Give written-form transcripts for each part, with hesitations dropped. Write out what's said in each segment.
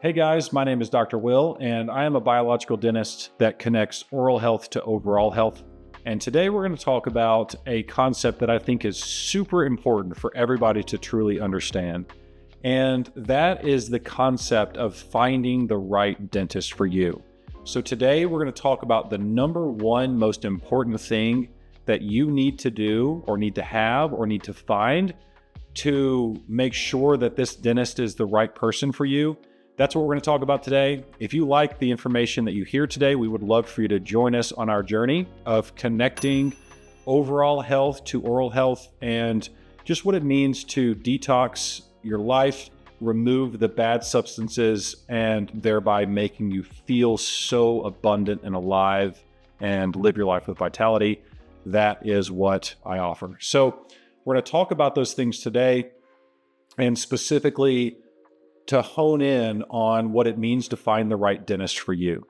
Hey guys, my name is Dr. Will, and I am a biological dentist that connects oral health to overall health. And today we're going to talk about a concept that I think is super important for everybody to truly understand. And that is the concept of finding the right dentist for you. So today we're going to talk about the number one most important thing that you need to do or need to have or need to find to make sure that this dentist is the right person for you. That's what we're going to talk about today. If you like the information that you hear today, we would love for you to join us on our journey of connecting overall health to oral health and just what it means to detox your life, remove the bad substances, and thereby making you feel so abundant and alive and live your life with vitality. That is what I offer. So we're going to talk about those things today, and specifically to hone in on what it means to find the right dentist for you.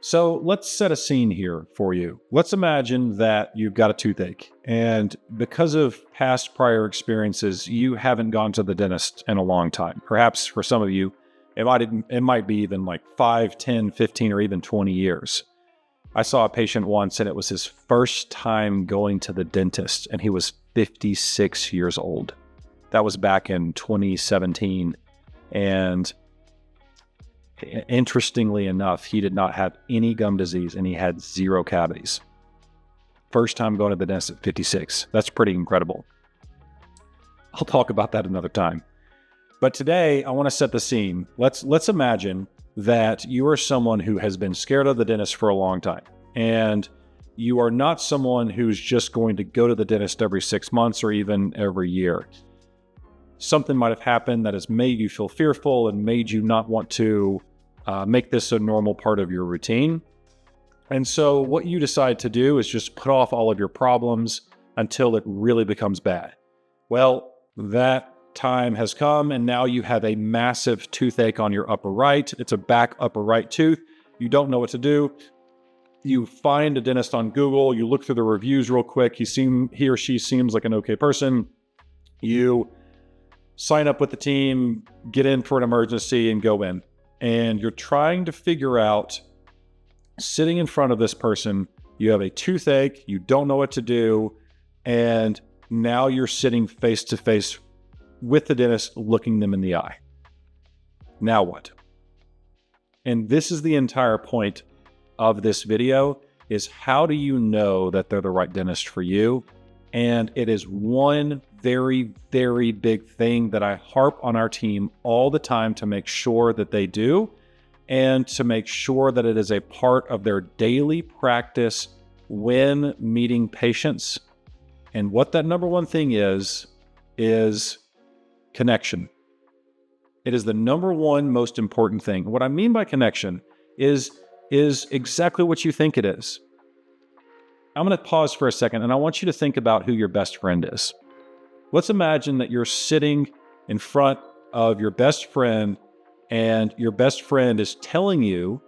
So let's set a scene here for you. Let's imagine that you've got a toothache, and because of past prior experiences, you haven't gone to the dentist in a long time. Perhaps for some of you, it might be even like 5, 10, 15, or even 20 years. I saw a patient once, and it was his first time going to the dentist, and he was 56 years old. That was back in 2017. And interestingly enough, he did not have any gum disease and he had 0 cavities. First time going to the dentist at 56. That's pretty incredible. I'll talk about that another time. But today I want to set the scene. Let's imagine that you are someone who has been scared of the dentist for a long time, and you are not someone who's just going to go to the dentist every 6 months or even every year. Something might have happened that has made you feel fearful and made you not want to make this a normal part of your routine. And so what you decide to do is just put off all of your problems until it really becomes bad. Well, that time has come, and now you have a massive toothache on your upper right. It's a back upper right tooth. You don't know what to do. You find a dentist on Google. You look through the reviews real quick. He or she seems like an okay person. You sign up with the team, get in for an emergency, and go in. And you're trying to figure out, sitting in front of this person, you have a toothache, you don't know what to do, and now you're sitting face to face with the dentist, looking them in the eye. Now what? And this is the entire point of this video, is how do you know that they're the right dentist for you? And it is one very, very big thing that I harp on our team all the time to make sure that they do, and to make sure that it is a part of their daily practice when meeting patients. And what that number one thing is connection. It is the number one most important thing. What I mean by connection is exactly what you think it is. I'm going to pause for a second, and I want you to think about who your best friend is. Let's imagine that you're sitting in front of your best friend, and your best friend is telling you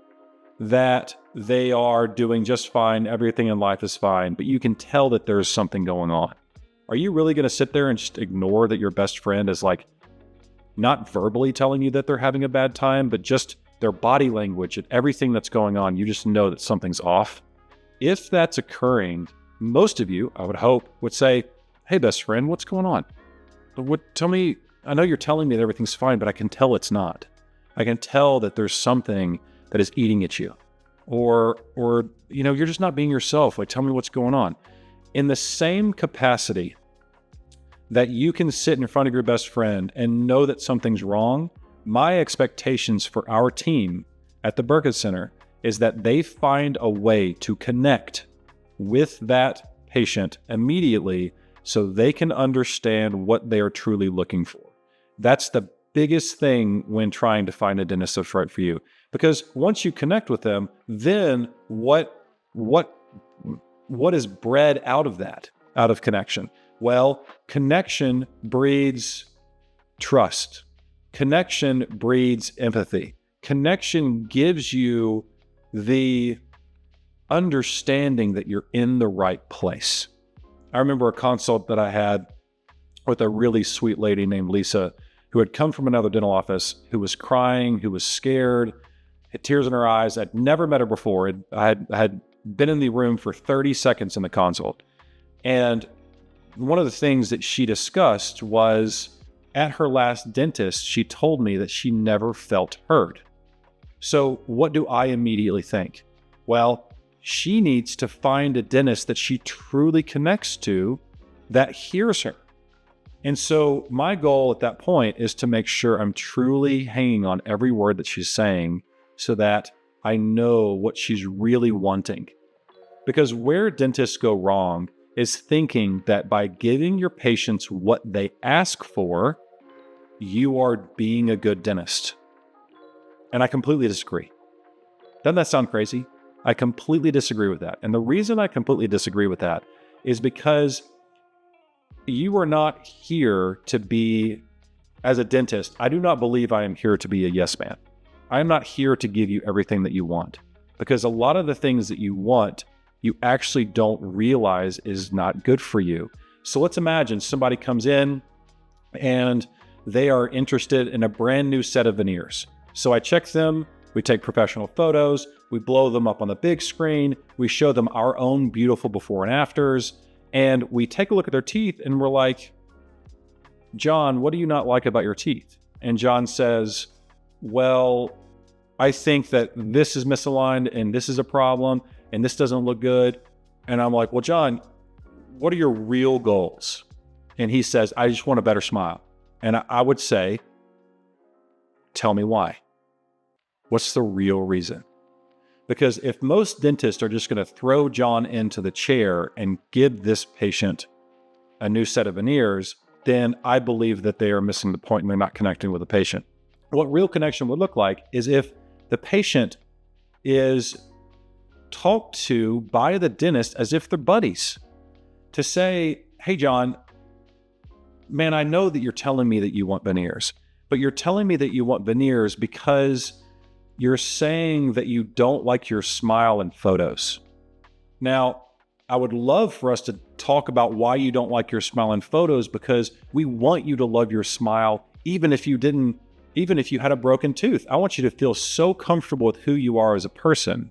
that they are doing just fine, everything in life is fine, but you can tell that there's something going on. Are you really going to sit there and just ignore that your best friend is like not verbally telling you that they're having a bad time, but just their body language and everything that's going on? You just know that something's off. If that's occurring, most of you, I would hope, would say, "Hey, best friend, what's going on? Tell me, I know you're telling me that everything's fine, but I can tell it's not. I can tell that there's something that is eating at you. Or you're just not being yourself. Like, tell me what's going on." In the same capacity that you can sit in front of your best friend and know that something's wrong, my expectations for our team at the Burkitt Center is that they find a way to connect with that patient immediately so they can understand what they are truly looking for. That's the biggest thing when trying to find a dentist that's right for you. Because once you connect with them, then what is bred out of that, out of connection? Well, connection breeds trust. Connection breeds empathy. Connection gives you the understanding that you're in the right place. I remember a consult that I had with a really sweet lady named Lisa, who had come from another dental office, who was crying, who was scared, had tears in her eyes. I'd never met her before. I had been in the room for 30 seconds in the consult. And one of the things that she discussed was at her last dentist, she told me that she never felt heard. So what do I immediately think? Well, she needs to find a dentist that she truly connects to that hears her. And so my goal at that point is to make sure I'm truly hanging on every word that she's saying so that I know what she's really wanting. Because where dentists go wrong is thinking that by giving your patients what they ask for, you are being a good dentist. And I completely disagree. Doesn't that sound crazy? I completely disagree with that. And the reason I completely disagree with that is because you are not here to be, as a dentist, I do not believe I am here to be a yes man. I am not here to give you everything that you want, because a lot of the things that you want, you actually don't realize is not good for you. So let's imagine somebody comes in and they are interested in a brand new set of veneers. So I check them, we take professional photos, we blow them up on the big screen, we show them our own beautiful before and afters, and we take a look at their teeth and we're like, John, what do you not like about your teeth? And John says, well, I think that this is misaligned and this is a problem and this doesn't look good. And I'm like, well, John, what are your real goals? And he says, I just want a better smile. And I would say, tell me why. What's the real reason? Because if most dentists are just going to throw John into the chair and give this patient a new set of veneers, then I believe that they are missing the point and they're not connecting with the patient. What real connection would look like is if the patient is talked to by the dentist as if they're buddies. To say, hey, John, man, I know that you're telling me that you want veneers, but you're telling me that you want veneers because you're saying that you don't like your smile in photos. Now, I would love for us to talk about why you don't like your smile in photos, because we want you to love your smile even if you had a broken tooth. I want you to feel so comfortable with who you are as a person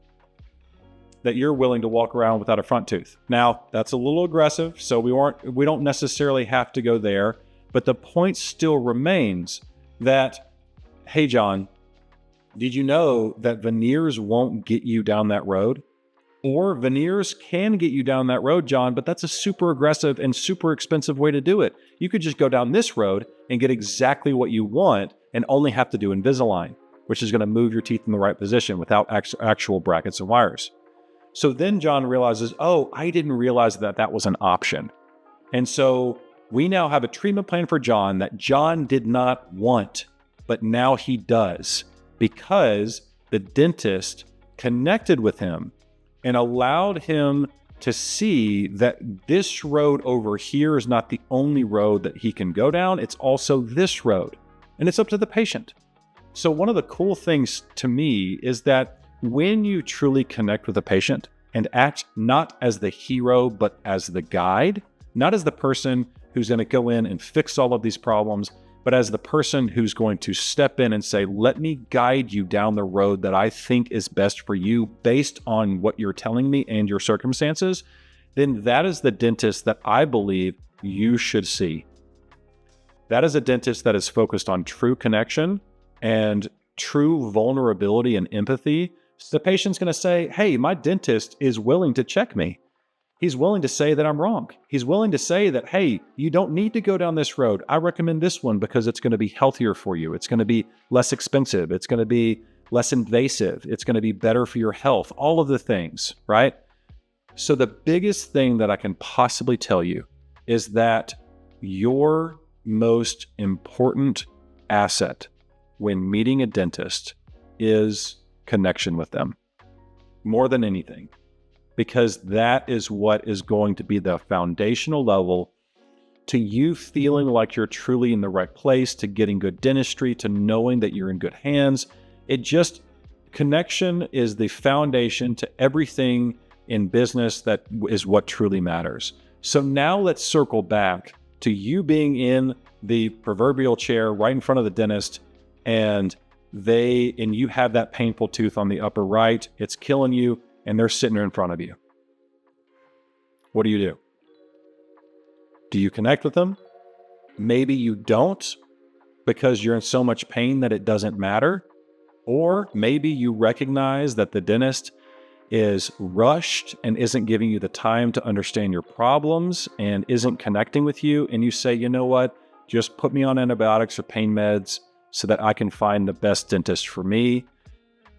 that you're willing to walk around without a front tooth. Now, that's a little aggressive, so we don't necessarily have to go there, but the point still remains that, hey, John, did you know that veneers won't get you down that road? Or veneers can get you down that road, John, but that's a super aggressive and super expensive way to do it. You could just go down this road and get exactly what you want and only have to do Invisalign, which is going to move your teeth in the right position without actual brackets and wires. So then John realizes, oh, I didn't realize that that was an option. And so we now have a treatment plan for John that John did not want, but now he does, because the dentist connected with him and allowed him to see that this road over here is not the only road that he can go down. It's also this road, and it's up to the patient. So one of the cool things to me is that when you truly connect with a patient and act not as the hero, but as the guide, not as the person who's going to go in and fix all of these problems, but as the person who's going to step in and say, let me guide you down the road that I think is best for you based on what you're telling me and your circumstances, then that is the dentist that I believe you should see. That is a dentist that is focused on true connection and true vulnerability and empathy. So the patient's going to say, hey, my dentist is willing to check me. He's willing to say that I'm wrong. He's willing to say that, hey, you don't need to go down this road. I recommend this one because it's going to be healthier for you. It's going to be less expensive. It's going to be less invasive. It's going to be better for your health. All of the things, right? So the biggest thing that I can possibly tell you is that your most important asset when meeting a dentist is connection with them, more than anything. Because that is what is going to be the foundational level to you feeling like you're truly in the right place, to getting good dentistry, to knowing that you're in good hands. Connection is the foundation to everything in business that is what truly matters. So now let's circle back to you being in the proverbial chair right in front of the dentist, and you have that painful tooth on the upper right, it's killing you, and they're sitting there in front of you. What do? Do you connect with them? Maybe you don't because you're in so much pain that it doesn't matter. Or maybe you recognize that the dentist is rushed and isn't giving you the time to understand your problems and isn't connecting with you. And you say, you know what, just put me on antibiotics or pain meds so that I can find the best dentist for me,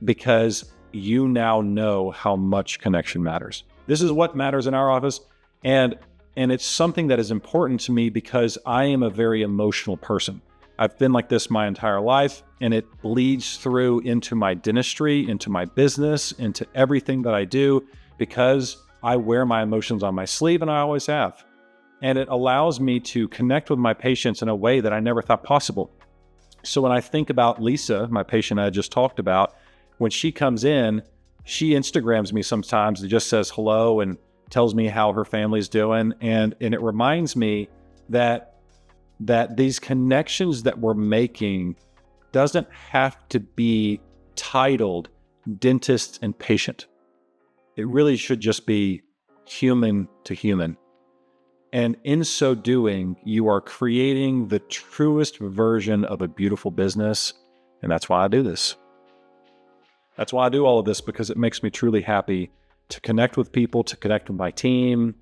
because you now know how much connection matters. This is what matters in our office. And it's something that is important to me because I am a very emotional person. I've been like this my entire life, and it bleeds through into my dentistry, into my business, into everything that I do, because I wear my emotions on my sleeve, and I always have. And it allows me to connect with my patients in a way that I never thought possible. So when I think about Lisa, my patient I just talked about, when she comes in, she Instagrams me sometimes and just says hello and tells me how her family's doing. And it reminds me that these connections that we're making doesn't have to be titled dentist and patient. It really should just be human to human. And in so doing, you are creating the truest version of a beautiful business. And that's why I do this. That's why I do all of this, because it makes me truly happy to connect with people, to connect with my team.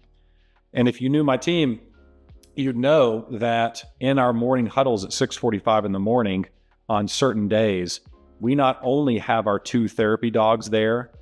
And if you knew my team, you'd know that in our morning huddles at 6:45 in the morning on certain days, we not only have our 2 therapy dogs there,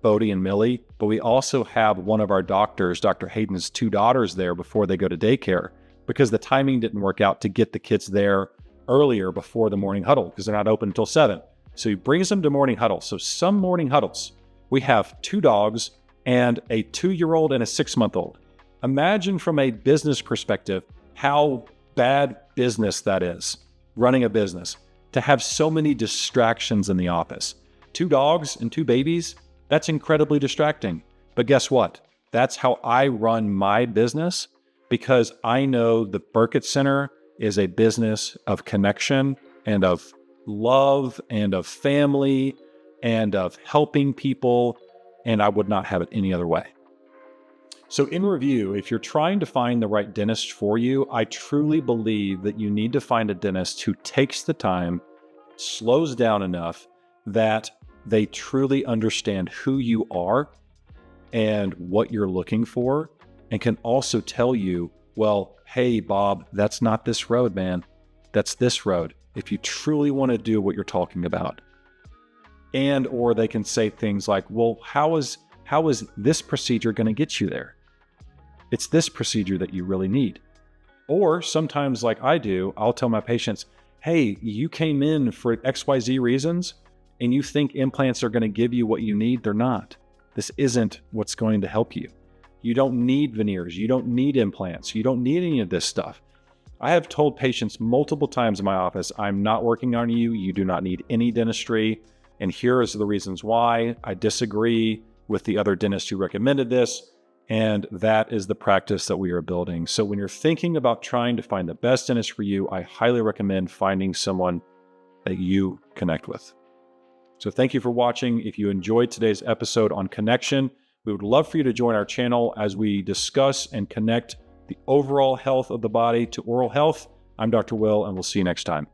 Bodie and Millie, but we also have one of our doctors, Dr. Hayden's 2 daughters there before they go to daycare, because the timing didn't work out to get the kids there earlier before the morning huddle because they're not open until 7. So he brings them to morning huddle. So some morning huddles, we have 2 dogs and a 2-year-old and a 6-month-old. Imagine from a business perspective how bad business that is, running a business, to have so many distractions in the office. 2 dogs and 2 babies, that's incredibly distracting. But guess what? That's how I run my business, because I know the Burkett Center is a business of connection and of love and of family and of helping people, and I would not have it any other way. So in review, if you're trying to find the right dentist for you, I truly believe that you need to find a dentist who takes the time, slows down enough that they truly understand who you are and what you're looking for, and can also tell you, well, hey, Bob, that's not this road, man. That's this road, if you truly want to do what you're talking about. And or they can say things like, well, how is this procedure going to get you there? It's this procedure that you really need. Or sometimes, like I do, I'll tell my patients, hey, you came in for XYZ reasons, and you think implants are going to give you what you need. They're not. This isn't what's going to help you. You don't need veneers. You don't need implants. You don't need any of this stuff. I have told patients multiple times in my office, I'm not working on you. You do not need any dentistry. And here is the reasons why. I disagree with the other dentist who recommended this. And that is the practice that we are building. So when you're thinking about trying to find the best dentist for you, I highly recommend finding someone that you connect with. So thank you for watching. If you enjoyed today's episode on connection, we would love for you to join our channel as we discuss and connect the overall health of the body to oral health. I'm Dr. Will, and we'll see you next time.